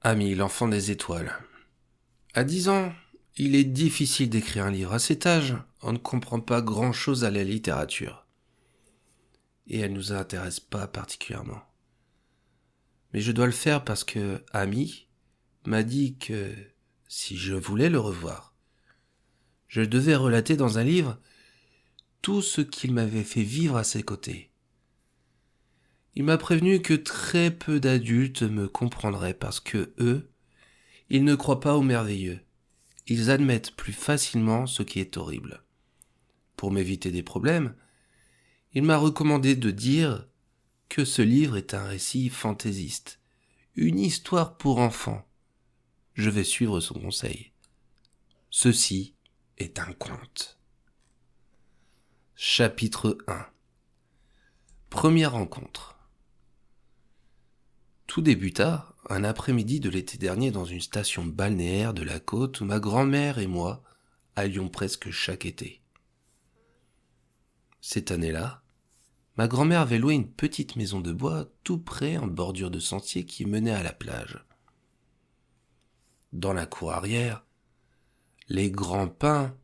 Ami, l'enfant des étoiles. À 10 ans, il est difficile d'écrire un livre. À cet âge, on ne comprend pas grand-chose à la littérature. Et elle ne nous intéresse pas particulièrement. Mais je dois le faire parce que Ami m'a dit que si je voulais le revoir, je devais relater dans un livre tout ce qu'il m'avait fait vivre à ses côtés. Il m'a prévenu que très peu d'adultes me comprendraient parce que eux, ils ne croient pas au merveilleux. Ils admettent plus facilement ce qui est horrible. Pour m'éviter des problèmes, il m'a recommandé de dire que ce livre est un récit fantaisiste, une histoire pour enfants. Je vais suivre son conseil. Ceci est un conte. Chapitre 1. Première rencontre. Tout débuta un après-midi de l'été dernier dans une station balnéaire de la côte où ma grand-mère et moi allions presque chaque été. Cette année-là, ma grand-mère avait loué une petite maison de bois tout près en bordure de sentier qui menait à la plage. Dans la cour arrière, les grands pins,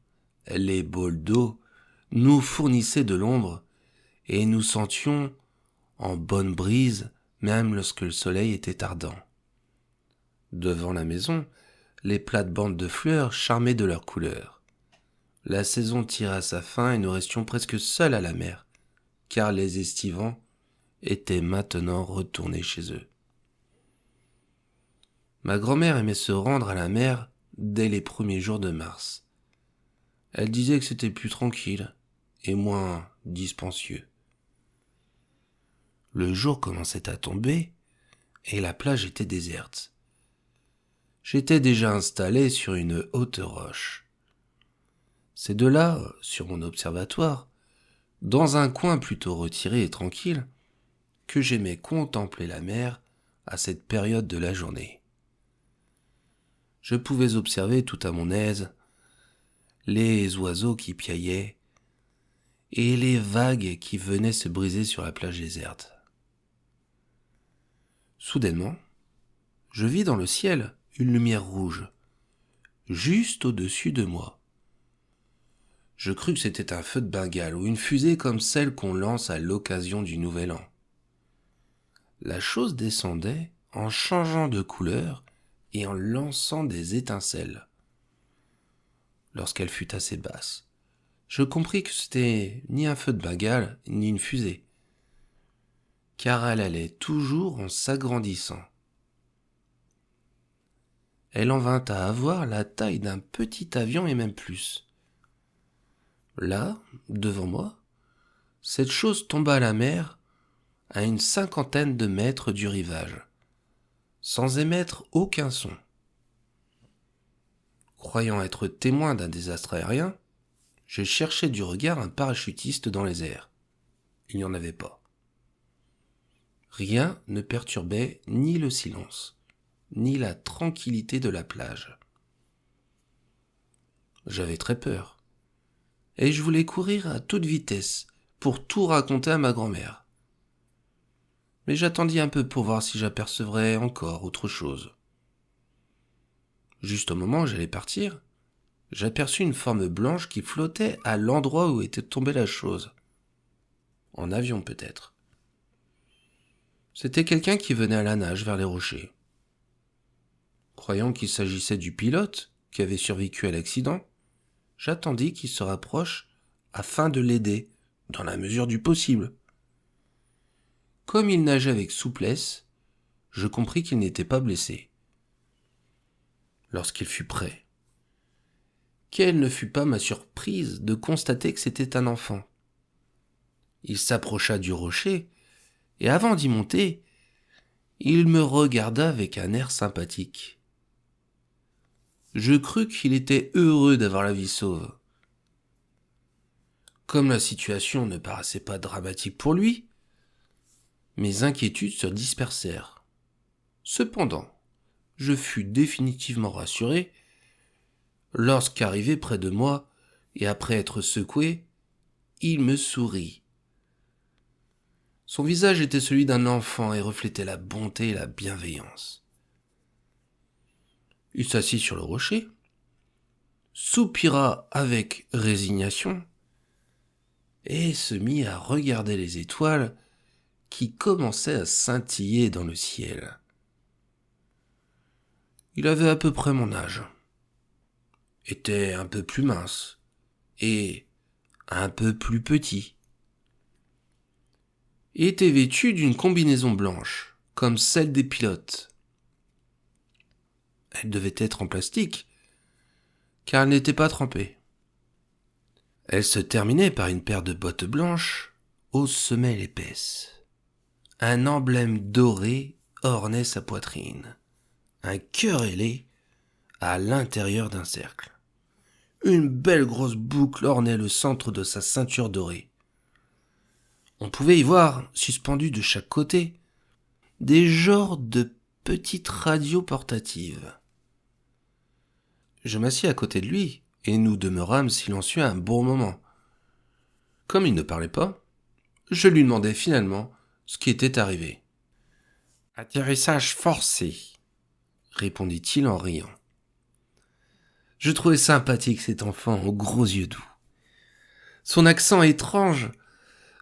les bols d'eau nous fournissaient de l'ombre et nous sentions en bonne brise même lorsque le soleil était ardent. Devant la maison, les plates-bandes de fleurs charmaient de leurs couleurs. La saison tira à sa fin et nous restions presque seuls à la mer, car les estivants étaient maintenant retournés chez eux. Ma grand-mère aimait se rendre à la mer dès les premiers jours de mars. Elle disait que c'était plus tranquille et moins dispensieux. Le jour commençait à tomber et la plage était déserte. J'étais déjà installé sur une haute roche. C'est de là, sur mon observatoire, dans un coin plutôt retiré et tranquille, que j'aimais contempler la mer à cette période de la journée. Je pouvais observer tout à mon aise les oiseaux qui piaillaient et les vagues qui venaient se briser sur la plage déserte. Soudainement, je vis dans le ciel une lumière rouge, juste au-dessus de moi. Je crus que c'était un feu de Bengale ou une fusée comme celle qu'on lance à l'occasion du Nouvel An. La chose descendait en changeant de couleur et en lançant des étincelles. Lorsqu'elle fut assez basse, je compris que c'était ni un feu de Bengale ni une fusée, car elle allait toujours en s'agrandissant. Elle en vint à avoir la taille d'un petit avion et même plus. Là, devant moi, cette chose tomba à la mer à une 50aine de mètres du rivage, sans émettre aucun son. Croyant être témoin d'un désastre aérien, je cherchais du regard un parachutiste dans les airs. Il n'y en avait pas. Rien ne perturbait ni le silence, ni la tranquillité de la plage. J'avais très peur, et je voulais courir à toute vitesse pour tout raconter à ma grand-mère. Mais j'attendis un peu pour voir si j'apercevrais encore autre chose. Juste au moment où j'allais partir, j'aperçus une forme blanche qui flottait à l'endroit où était tombée la chose. En avion peut-être. C'était quelqu'un qui venait à la nage vers les rochers. Croyant qu'il s'agissait du pilote qui avait survécu à l'accident, j'attendis qu'il se rapproche afin de l'aider, dans la mesure du possible. Comme il nageait avec souplesse, je compris qu'il n'était pas blessé. Lorsqu'il fut prêt, quelle ne fut pas ma surprise de constater que c'était un enfant. Il s'approcha du rocher, et avant d'y monter, il me regarda avec un air sympathique. Je crus qu'il était heureux d'avoir la vie sauve. Comme la situation ne paraissait pas dramatique pour lui, mes inquiétudes se dispersèrent. Cependant, je fus définitivement rassuré lorsqu'arrivé près de moi et après être secoué, il me sourit. Son visage était celui d'un enfant et reflétait la bonté et la bienveillance. Il s'assit sur le rocher, soupira avec résignation et se mit à regarder les étoiles qui commençaient à scintiller dans le ciel. Il avait à peu près mon âge, était un peu plus mince et un peu plus petit. Il était vêtu d'une combinaison blanche, comme celle des pilotes. Elle devait être en plastique, car elle n'était pas trempée. Elle se terminait par une paire de bottes blanches aux semelles épaisses. Un emblème doré ornait sa poitrine. Un cœur ailé à l'intérieur d'un cercle. Une belle grosse boucle ornait le centre de sa ceinture dorée. On pouvait y voir, suspendus de chaque côté, des genres de petites radios portatives. Je m'assis à côté de lui, et nous demeurâmes silencieux un bon moment. Comme il ne parlait pas, je lui demandai finalement ce qui était arrivé. « Atterrissage forcé », répondit-il en riant. Je trouvais sympathique cet enfant aux gros yeux doux. Son accent étrange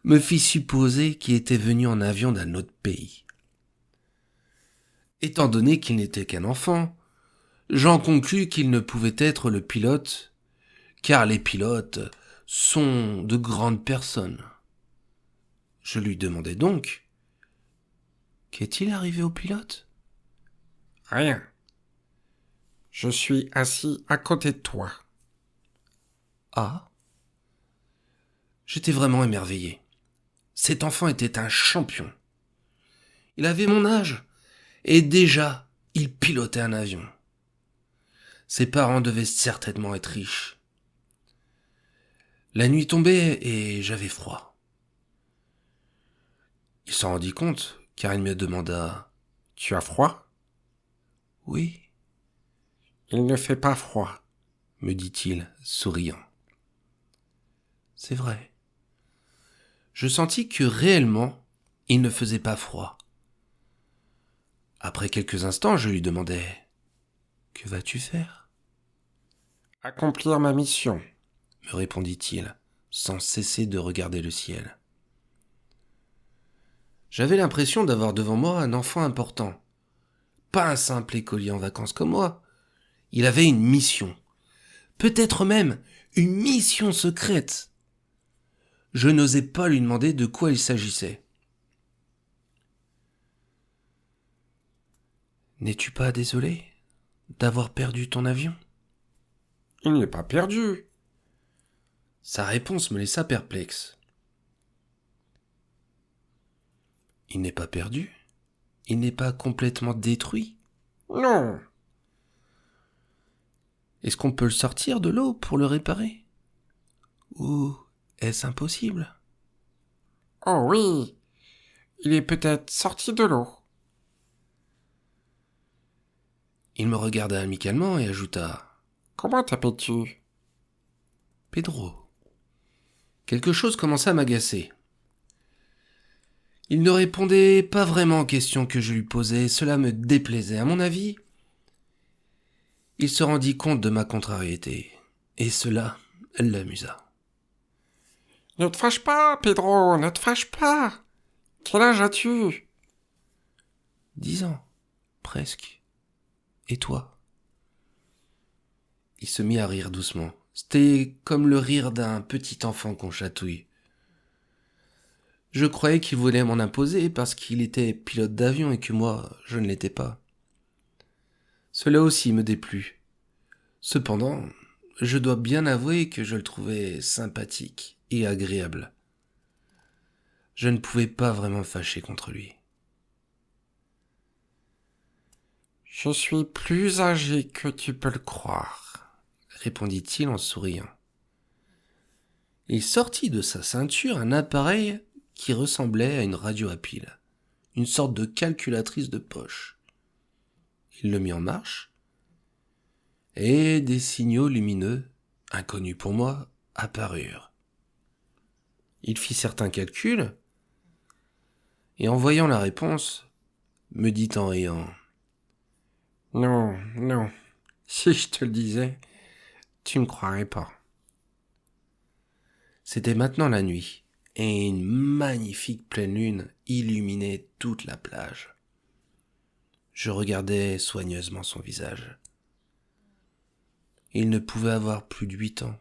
me fit supposer qu'il était venu en avion d'un autre pays. Étant donné qu'il n'était qu'un enfant, j'en conclus qu'il ne pouvait être le pilote, car les pilotes sont de grandes personnes. Je lui demandai donc, qu'est-il arrivé au pilote ? Rien. Je suis assis à côté de toi. Ah ? J'étais vraiment émerveillé. Cet enfant était un champion. Il avait mon âge, et déjà, il pilotait un avion. Ses parents devaient certainement être riches. La nuit tombait et j'avais froid. Il s'en rendit compte, car il me demanda « Tu as froid ?» ?»« Oui. »« Il ne fait pas froid, » me dit-il, souriant. C'est vrai. Je sentis que réellement, il ne faisait pas froid. Après quelques instants, je lui demandai « Que vas-tu faire ?»« Accomplir ma mission, » me répondit-il, sans cesser de regarder le ciel. J'avais l'impression d'avoir devant moi un enfant important. Pas un simple écolier en vacances comme moi. Il avait une mission. Peut-être même une mission secrète. Je n'osais pas lui demander de quoi il s'agissait. « N'es-tu pas désolé d'avoir perdu ton avion ?»« Il n'est pas perdu. » Sa réponse me laissa perplexe. « Il n'est pas perdu ? Il n'est pas complètement détruit ? » ?»« Non. » »« Est-ce qu'on peut le sortir de l'eau pour le réparer ? Ou est-ce impossible ? » ?»« Oh oui, il est peut-être sorti de l'eau. » Il me regarda amicalement et ajouta « Comment t'appelles-tu ?»« Pedro. » Quelque chose commença à m'agacer. Il ne répondait pas vraiment aux questions que je lui posais, cela me déplaisait. À mon avis, il se rendit compte de ma contrariété, et cela l'amusa. « Ne te fâche pas, Pedro, ne te fâche pas. Quel âge as-tu » ? 10 ans, presque. Et toi ? Il se mit à rire doucement. C'était comme le rire d'un petit enfant qu'on chatouille. Je croyais qu'il voulait m'en imposer parce qu'il était pilote d'avion et que moi, je ne l'étais pas. Cela aussi me déplut. Cependant, je dois bien avouer que je le trouvais sympathique et agréable. Je ne pouvais pas vraiment me fâcher contre lui. « Je suis plus âgé que tu peux le croire, » répondit-il en souriant. Il sortit de sa ceinture un appareil qui ressemblait à une radio à piles, une sorte de calculatrice de poche. Il le mit en marche, et des signaux lumineux, inconnus pour moi, apparurent. Il fit certains calculs, et en voyant la réponse, me dit en riant « Non, non, Si je te le disais, tu me croirais pas. C'était maintenant la nuit, et une magnifique pleine lune illuminait toute la plage. Je regardais soigneusement son visage. Il ne pouvait avoir plus de 8 ans.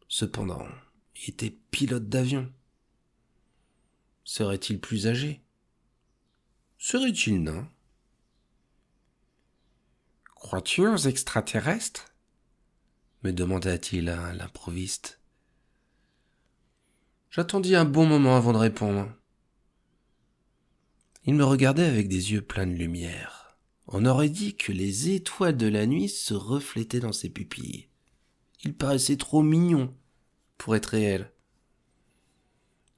Cependant, il était pilote d'avion. Serait-il plus âgé? Serait-il nain? Crois-tu aux extraterrestres? Me demanda-t-il à l'improviste. J'attendis un bon moment avant de répondre. Il me regardait avec des yeux pleins de lumière. On aurait dit que les étoiles de la nuit se reflétaient dans ses pupilles. Il paraissait trop mignon pour être réel.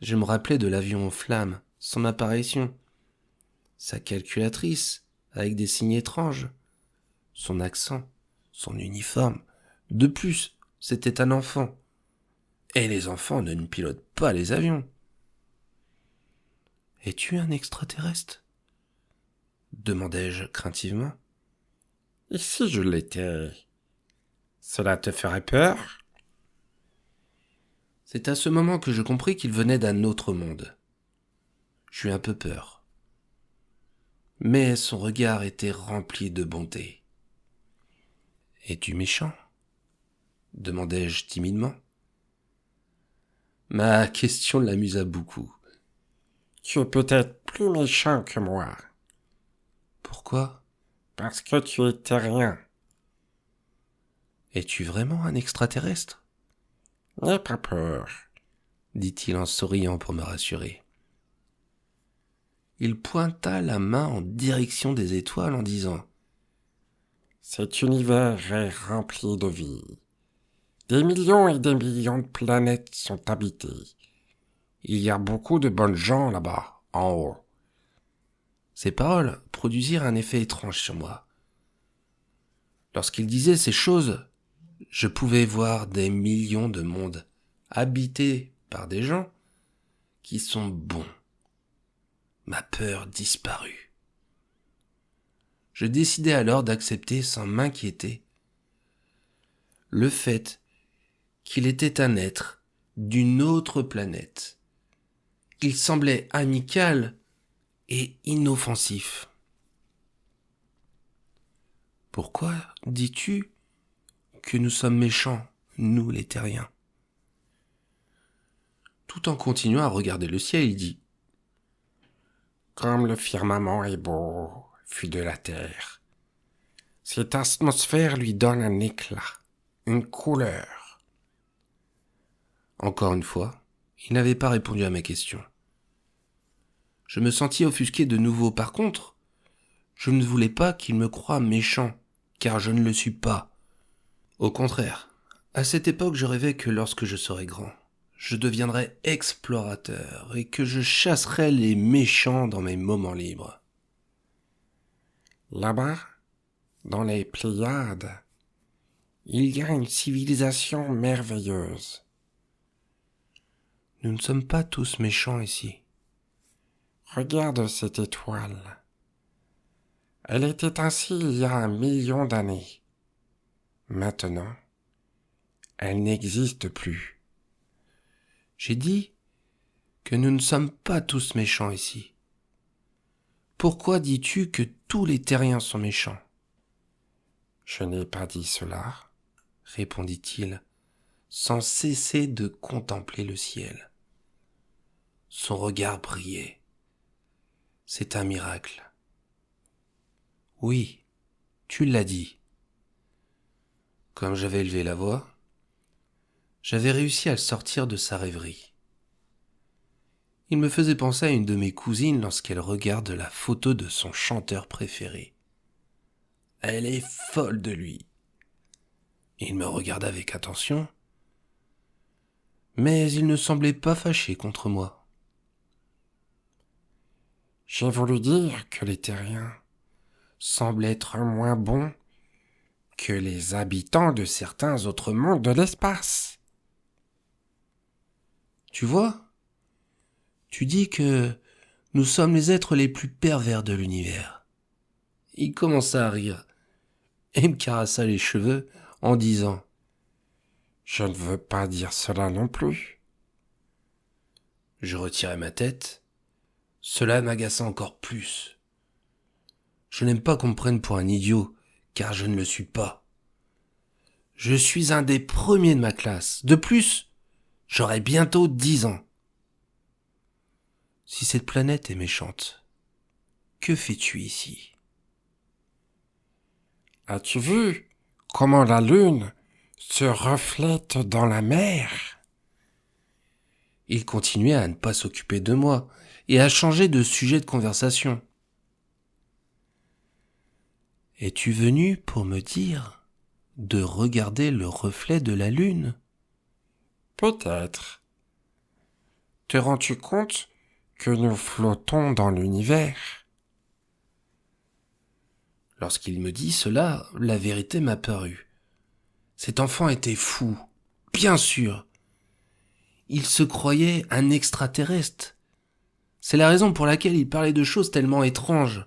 Je me rappelais de l'avion en flammes, son apparition, sa calculatrice avec des signes étranges, son accent, son uniforme. De plus, c'était un enfant. Et les enfants ne pilotent pas les avions. « Es-tu un extraterrestre ?» demandai-je craintivement. « Et si je l'étais, cela te ferait peur ?» C'est à ce moment que je compris qu'il venait d'un autre monde. J'eus un peu peur. Mais son regard était rempli de bonté. « Es-tu méchant ?» demandai-je timidement. Ma question l'amusa beaucoup. « Tu es peut-être plus méchant que moi. »« Pourquoi ?»« Parce que tu es terrien. »« Es-tu vraiment un extraterrestre ?»« N'aie pas peur, » dit-il en souriant pour me rassurer. Il pointa la main en direction des étoiles en disant « Cet univers est rempli de vie. Des millions et des millions de planètes sont habitées. Il y a beaucoup de bonnes gens là-bas, en haut. » Ces paroles produisirent un effet étrange sur moi. Lorsqu'il disait ces choses, je pouvais voir des millions de mondes habités par des gens qui sont bons. Ma peur disparut. Je décidai alors d'accepter sans m'inquiéter le fait qu'il était un être d'une autre planète. Il semblait amical et inoffensif. « Pourquoi dis-tu que nous sommes méchants, nous les terriens ?» Tout en continuant à regarder le ciel, il dit « Comme le firmament est beau, vu de la terre, cette atmosphère lui donne un éclat, une couleur. » Encore une fois, il n'avait pas répondu à ma question. Je me sentis offusqué de nouveau. Par contre, je ne voulais pas qu'il me croie méchant, car je ne le suis pas. Au contraire, à cette époque, je rêvais que lorsque je serais grand, je deviendrais explorateur et que je chasserais les méchants dans mes moments libres. Là-bas, dans les Pléiades, il y a une civilisation merveilleuse. Nous ne sommes pas tous méchants ici. Regarde cette étoile. Elle était ainsi il y a 1 million d'années. Maintenant, elle n'existe plus. J'ai dit que nous ne sommes pas tous méchants ici. Pourquoi dis-tu que tous les terriens sont méchants ? Je n'ai pas dit cela, répondit-il, sans cesser de contempler le ciel. Son regard brillait. C'est un miracle. Oui, tu l'as dit. Comme j'avais élevé la voix, j'avais réussi à le sortir de sa rêverie. Il me faisait penser à une de mes cousines lorsqu'elle regarde la photo de son chanteur préféré. Elle est folle de lui. Il me regarda avec attention, mais il ne semblait pas fâché contre moi. J'ai voulu dire que les terriens semblent être moins bons que les habitants de certains autres mondes de l'espace. Tu vois, tu dis que nous sommes les êtres les plus pervers de l'univers. Il commença à rire, et me caressa les cheveux en disant « Je ne veux pas dire cela non plus. » Je retirai ma tête. Cela m'agaça encore plus. Je n'aime pas qu'on me prenne pour un idiot, car je ne le suis pas. Je suis un des premiers de ma classe. De plus, j'aurai bientôt 10 ans. Si cette planète est méchante, que fais-tu ici ? As-tu vu comment la lune se reflète dans la mer ? Il continuait à ne pas s'occuper de moi et à changer de sujet de conversation. Es-tu venu pour me dire de regarder le reflet de la lune ? Peut-être. Te rends-tu compte que nous flottons dans l'univers ? Lorsqu'il me dit cela, la vérité m'apparut. Cet enfant était fou, bien sûr. Il se croyait un extraterrestre. C'est la raison pour laquelle il parlait de choses tellement étranges.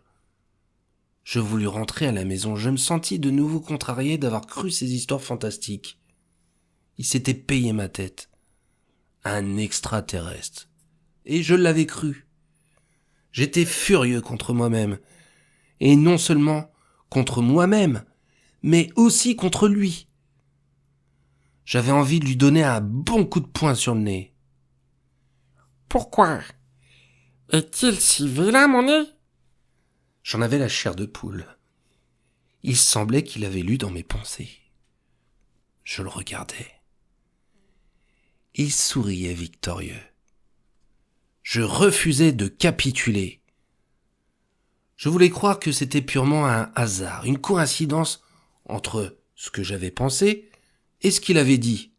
Je voulus rentrer à la maison. Je me sentis de nouveau contrarié d'avoir cru ces histoires fantastiques. Il s'était payé ma tête. Un extraterrestre. Et je l'avais cru. J'étais furieux contre moi-même. Et non seulement contre moi-même, mais aussi contre lui. J'avais envie de lui donner un bon coup de poing sur le nez. Pourquoi ? Est-il si vilain, mon nez ? J'en avais la chair de poule. Il semblait qu'il avait lu dans mes pensées. Je le regardais. Il souriait victorieux. Je refusais de capituler. Je voulais croire que c'était purement un hasard, une coïncidence entre ce que j'avais pensé et ce qu'il avait dit.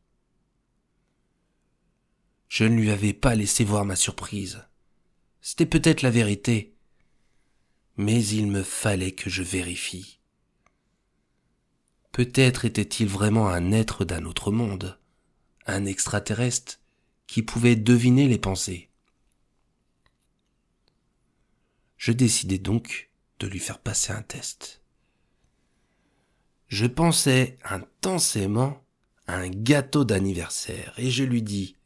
Je ne lui avais pas laissé voir ma surprise. C'était peut-être la vérité, mais il me fallait que je vérifie. Peut-être était-il vraiment un être d'un autre monde, un extraterrestre qui pouvait deviner les pensées. Je décidai donc de lui faire passer un test. Je pensais intensément à un gâteau d'anniversaire et je lui dis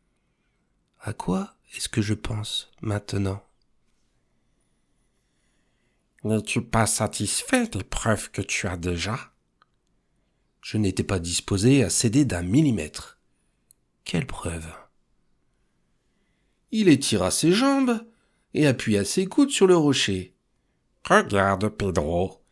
« À quoi est-ce que je pense maintenant ?» N'es-tu pas satisfait des preuves que tu as déjà ? Je n'étais pas disposé à céder d'un millimètre. Quelle preuve ? Il étira ses jambes et appuya ses coudes sur le rocher. Regarde, Pedro.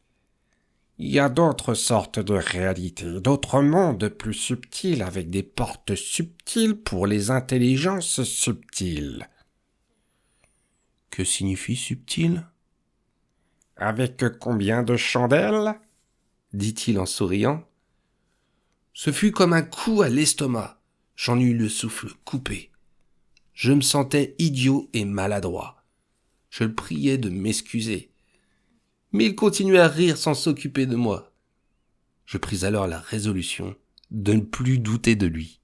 Il y a d'autres sortes de réalités, d'autres mondes plus subtils avec des portes subtiles pour les intelligences subtiles. Que signifie subtil ? Avec combien de chandelles ? Dit-il en souriant. Ce fut comme un coup à l'estomac. J'en eus le souffle coupé. Je me sentais idiot et maladroit. Je le priais de m'excuser. Mais il continuait à rire sans s'occuper de moi. Je pris alors la résolution de ne plus douter de lui.